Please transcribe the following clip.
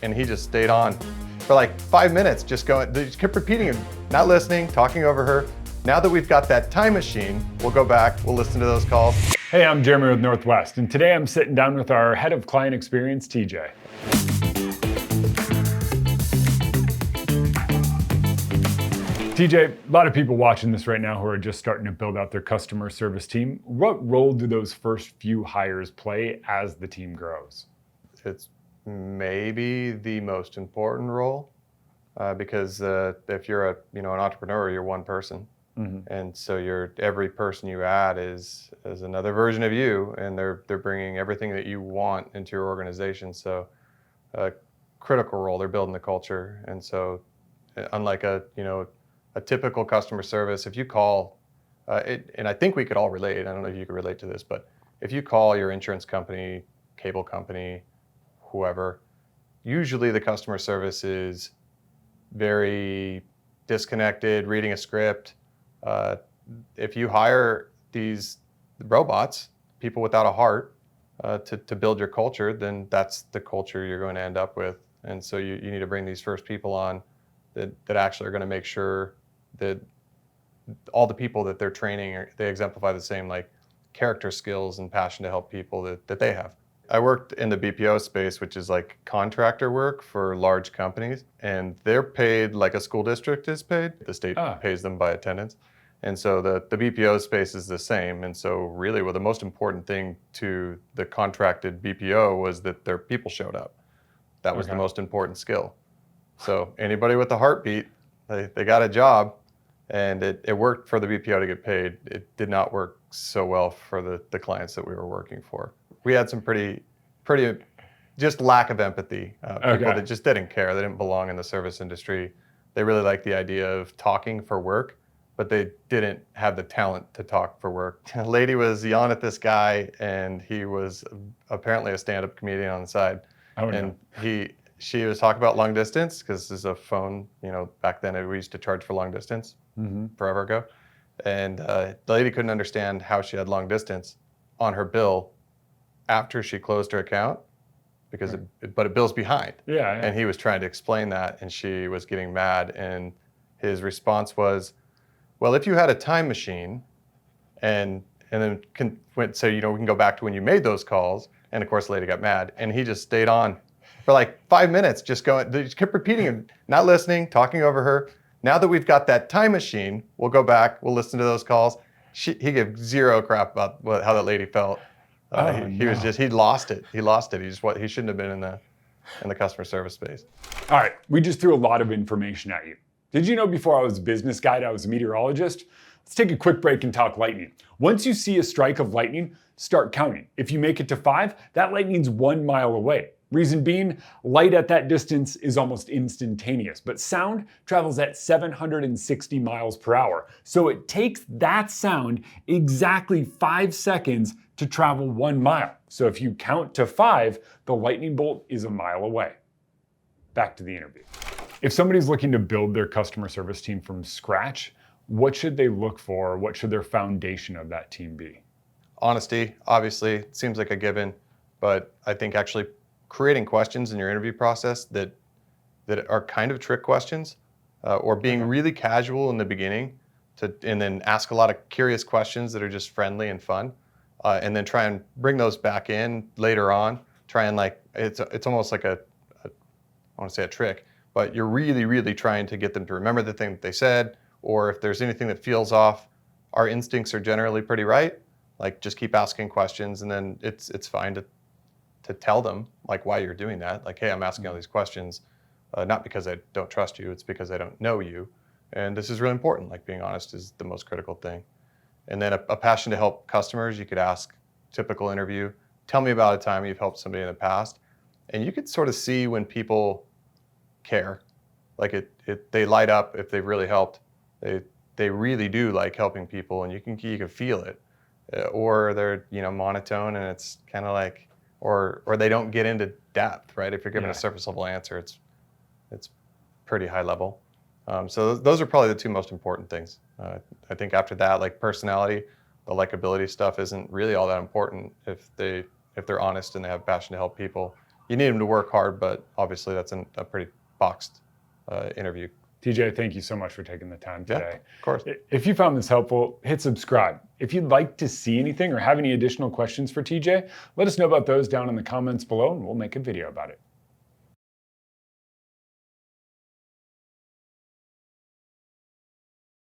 and he just stayed on for like 5 minutes, just going, they just kept repeating it, not listening, talking over her. Now that we've got that time machine, we'll go back, we'll listen to those calls. Hey, I'm Jeremy with Northwest, and today I'm sitting down with our head of client experience, TJ. TJ, a lot of people watching this right now who are just starting to build out their customer service team. What role do those first few hires play as the team grows? It's maybe the most important role because if you're an entrepreneur, you're one person. Mm-hmm. And so every person you add is another version of you, and they're bringing everything that you want into your organization. So a critical role, they're building the culture. And so unlike a typical customer service, if you call, and I think we could all relate, I don't know if you could relate to this, but if you call your insurance company, cable company, whoever, usually the customer service is very disconnected, reading a script. If you hire these robots, people without a heart, to build your culture, then that's the culture you're going to end up with. And so you need to bring these first people on that actually are going to make sure that all the people that they're training, they exemplify the same like character skills and passion to help people that they have. I worked in the BPO space, which is like contractor work for large companies, and they're paid like a school district is paid. The state pays them by attendance. And so the BPO space is the same. And so really, the most important thing to the contracted BPO was that their people showed up. That was the most important skill. So anybody with a heartbeat, they got a job, and it worked for the BPO to get paid. It did not work so well for the clients that we were working for. We had some pretty just lack of empathy. People that just didn't care. They didn't belong in the service industry. They really liked the idea of talking for work, but they didn't have the talent to talk for work. A lady was yelling at this guy, and he was apparently a stand-up comedian on the side. She was talking about long distance, because this is a phone, back then we used to charge for long distance forever ago. And the lady couldn't understand how she had long distance on her bill after she closed her account, because but it bills behind. Yeah. And he was trying to explain that, and she was getting mad. And his response was, well, if you had a time machine and then we can go back to when you made those calls. And of course, the lady got mad, and he just stayed on for like 5 minutes, just going, they just kept repeating it, not listening, talking over her. Now that we've got that time machine, we'll go back, we'll listen to those calls. He gave zero crap about how that lady felt. He lost it. He shouldn't have been in the customer service space. All right, we just threw a lot of information at you. Did you know before I was a business guide, I was a meteorologist? Let's take a quick break and talk lightning. Once you see a strike of lightning, start counting. If you make it to 5, that lightning's 1 mile away. Reason being, light at that distance is almost instantaneous, but sound travels at 760 miles per hour. So it takes that sound exactly 5 seconds to travel 1 mile. So if you count to 5, the lightning bolt is 1 mile away. Back to the interview. If somebody's looking to build their customer service team from scratch, what should they look for? What should their foundation of that team be? Honesty, obviously, seems like a given, but I think actually creating questions in your interview process that are kind of trick questions, or being really casual in the beginning, and then ask a lot of curious questions that are just friendly and fun, and then try and bring those back in later on. Try and it's almost like I want to say a trick, but you're really, really trying to get them to remember the thing that they said, or if there's anything that feels off, our instincts are generally pretty right. Like, just keep asking questions, and then it's fine to tell them like why you're doing that. Like, hey, I'm asking all these questions, not because I don't trust you, it's because I don't know you. And this is really important. Like, being honest is the most critical thing. And then a passion to help customers, you could ask, typical interview, tell me about a time you've helped somebody in the past. And you could sort of see when people care, like they light up if they've really helped. They really do like helping people, and you can feel it. Or they're monotone, and it's kind of like, or they don't get into depth, right? If you're giving a surface level answer, it's pretty high level. So those are probably the two most important things. I think after that, like personality, the likability stuff isn't really all that important if they're honest and they have passion to help people. you need them to work hard, but obviously that's a pretty boxed interview. TJ, thank you so much for taking the time today. Yeah, of course. If you found this helpful, hit subscribe. If you'd like to see anything or have any additional questions for TJ, let us know about those down in the comments below and we'll make a video about it.